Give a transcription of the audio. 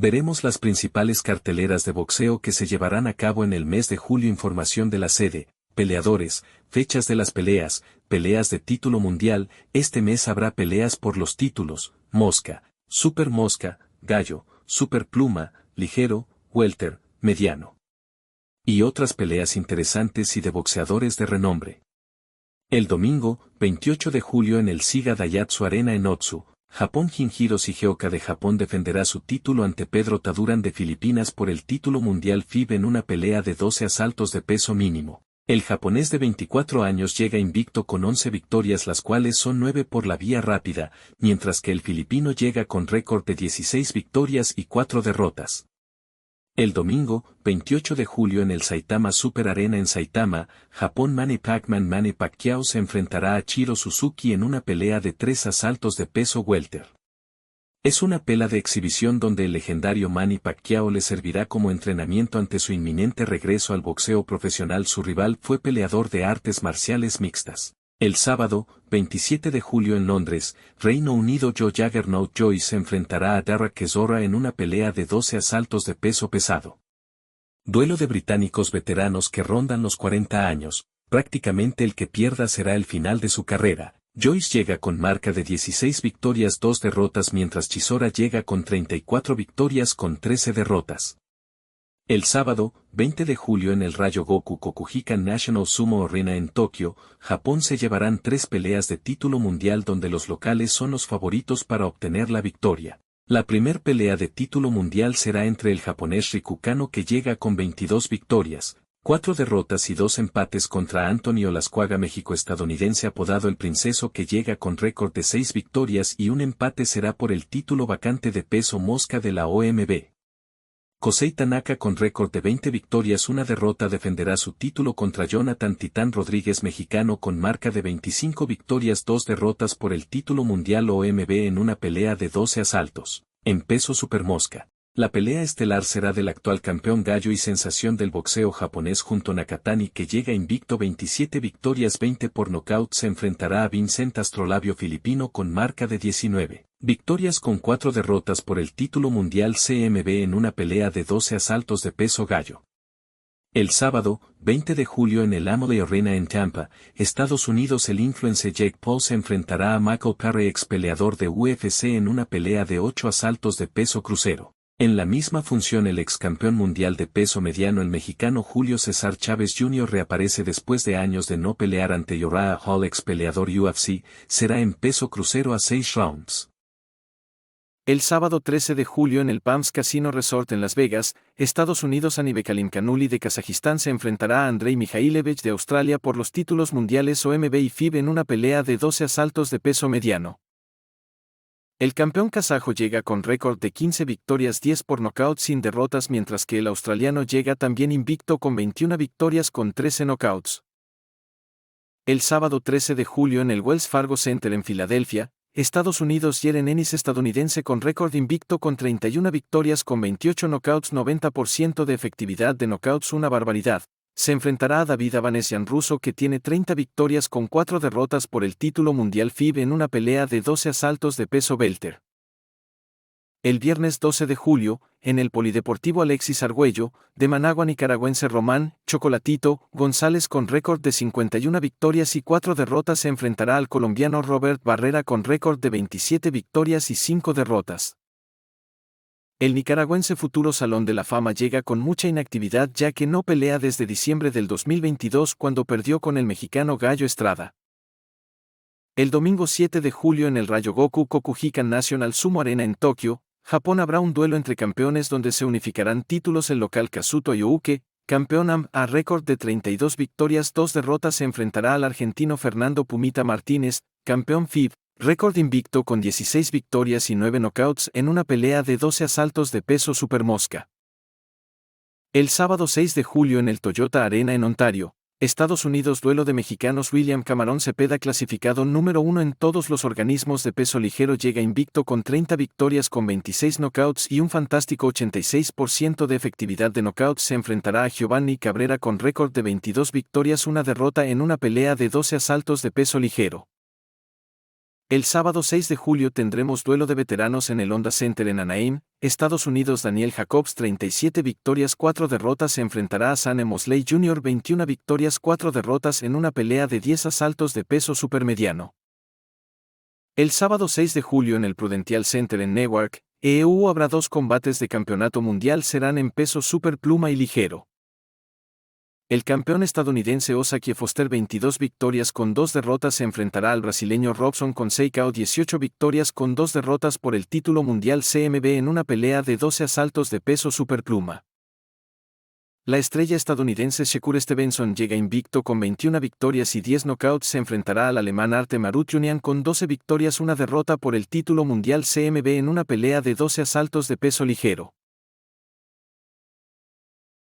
Veremos las principales carteleras de boxeo que se llevarán a cabo en el mes de julio. Información de la sede, peleadores, fechas de las peleas, peleas de título mundial. Este mes habrá peleas por los títulos, mosca, super mosca, gallo, super pluma, ligero, welter, mediano. Y otras peleas interesantes y de boxeadores de renombre. El domingo, 28 de julio en el Shiga Daihatsu Arena en Otsu, Japón, Shinjiro Shigeoka de Japón defenderá su título ante Pedro Taduran de Filipinas por el título mundial FIB en una pelea de 12 asaltos de peso mínimo. El japonés de 24 años llega invicto con 11 victorias, las cuales son 9 por la vía rápida, mientras que el filipino llega con récord de 16 victorias y 4 derrotas. El domingo, 28 de julio en el Saitama Super Arena en Saitama, Japón, Manny Pacquiao se enfrentará a Chiro Suzuki en una pelea de 3 asaltos de peso welter. Es una pelea de exhibición donde el legendario Manny Pacquiao le servirá como entrenamiento ante su inminente regreso al boxeo profesional. Su rival fue peleador de artes marciales mixtas. El sábado, 27 de julio en Londres, Reino Unido, Joe Juggernaut Joyce se enfrentará a Derek Chisora en una pelea de 12 asaltos de peso pesado. Duelo de británicos veteranos que rondan los 40 años, prácticamente el que pierda será el final de su carrera. Joyce llega con marca de 16 victorias, 2 derrotas, mientras Chisora llega con 34 victorias con 13 derrotas. El sábado, 20 de julio en el Ryogoku Kokuhikan National Sumo Arena en Tokio, Japón se llevarán 3 peleas de título mundial donde los locales son los favoritos para obtener la victoria. La primer pelea de título mundial será entre el japonés Riku Kano, que llega con 22 victorias, 4 derrotas y 2 empates, contra Antonio Lascuaga México-estadounidense apodado el Princeso, que llega con récord de 6 victorias y un empate. Será por el título vacante de peso mosca de la OMB. Kosei Tanaka, con récord de 20 victorias, una derrota, defenderá su título contra Jonathan Titán Rodríguez, mexicano con marca de 25 victorias, 2 derrotas, por el título mundial OMB en una pelea de 12 asaltos, en peso supermosca. La pelea estelar será del actual campeón gallo y sensación del boxeo japonés Junto Nakatani, que llega invicto 27 victorias, 20 por nocaut. Se enfrentará a Vincent Astrolabio, filipino con marca de 19 victorias con 4 derrotas, por el título mundial CMB en una pelea de 12 asaltos de peso gallo. El sábado, 20 de julio en el Amalie Arena en Tampa, Estados Unidos, el influencer Jake Paul se enfrentará a Michael Perry, ex peleador de UFC, en una pelea de 8 asaltos de peso crucero. En la misma función, el ex campeón mundial de peso mediano, el mexicano Julio César Chávez Jr., reaparece después de años de no pelear ante Uriah Hall, ex peleador UFC. Será en peso crucero a 6 rounds. El sábado 13 de julio en el Palms Casino Resort en Las Vegas, Estados Unidos, Anibek Kalimkhanuli de Kazajistán se enfrentará a Andrei Mikhailevich de Australia por los títulos mundiales OMB y FIB en una pelea de 12 asaltos de peso mediano. El campeón kazajo llega con récord de 15 victorias, 10 por nocaut sin derrotas, mientras que el australiano llega también invicto con 21 victorias con 13 knockouts. El sábado 13 de julio en el Wells Fargo Center en Filadelfia, Estados Unidos, Jaren Ennis, estadounidense con récord invicto con 31 victorias con 28 knockouts, 90% de efectividad de knockouts, una barbaridad. Se enfrentará a David Avanesyan, ruso, que tiene 30 victorias con 4 derrotas por el título mundial FIB en una pelea de 12 asaltos de peso welter. El viernes 12 de julio, en el Polideportivo Alexis Argüello, de Managua, nicaragüense Román Chocolatito González, con récord de 51 victorias y 4 derrotas, se enfrentará al colombiano Robert Barrera con récord de 27 victorias y 5 derrotas. El nicaragüense futuro Salón de la Fama llega con mucha inactividad, ya que no pelea desde diciembre del 2022, cuando perdió con el mexicano Gallo Estrada. El domingo 7 de julio en el Ryogoku Kokuhikan National Sumo Arena en Tokio, Japón, habrá un duelo entre campeones donde se unificarán títulos. El local Kazuto Youke, campeón AM a récord de 32 victorias, 2 derrotas, se enfrentará al argentino Fernando Pumita Martínez, campeón FIB, récord invicto con 16 victorias y 9 knockouts, en una pelea de 12 asaltos de peso supermosca. El sábado 6 de julio en el Toyota Arena en Ontario, Estados Unidos, duelo de mexicanos. William Camarón Cepeda, clasificado número 1 en todos los organismos de peso ligero, llega invicto con 30 victorias con 26 knockouts y un fantástico 86% de efectividad de knockouts. Se enfrentará a Giovanni Cabrera con récord de 22 victorias, una derrota, en una pelea de 12 asaltos de peso ligero. El sábado 6 de julio tendremos duelo de veteranos en el Honda Center en Anaheim, Estados Unidos. Daniel Jacobs 37 victorias 4 derrotas se enfrentará a Sam Mosley Jr. 21 victorias 4 derrotas en una pelea de 10 asaltos de peso supermediano. El sábado 6 de julio en el Prudential Center en Newark, habrá 2 combates de campeonato mundial, serán en peso superpluma y ligero. El campeón estadounidense Osaki Foster 22 victorias con 2 derrotas se enfrentará al brasileño Robson Conceição 18 victorias con 2 derrotas por el título mundial CMB en una pelea de 12 asaltos de peso superpluma. La estrella estadounidense Shakur Stevenson llega invicto con 21 victorias y 10 knockouts, se enfrentará al alemán Artem Arutyunian con 12 victorias, una derrota por el título mundial CMB en una pelea de 12 asaltos de peso ligero.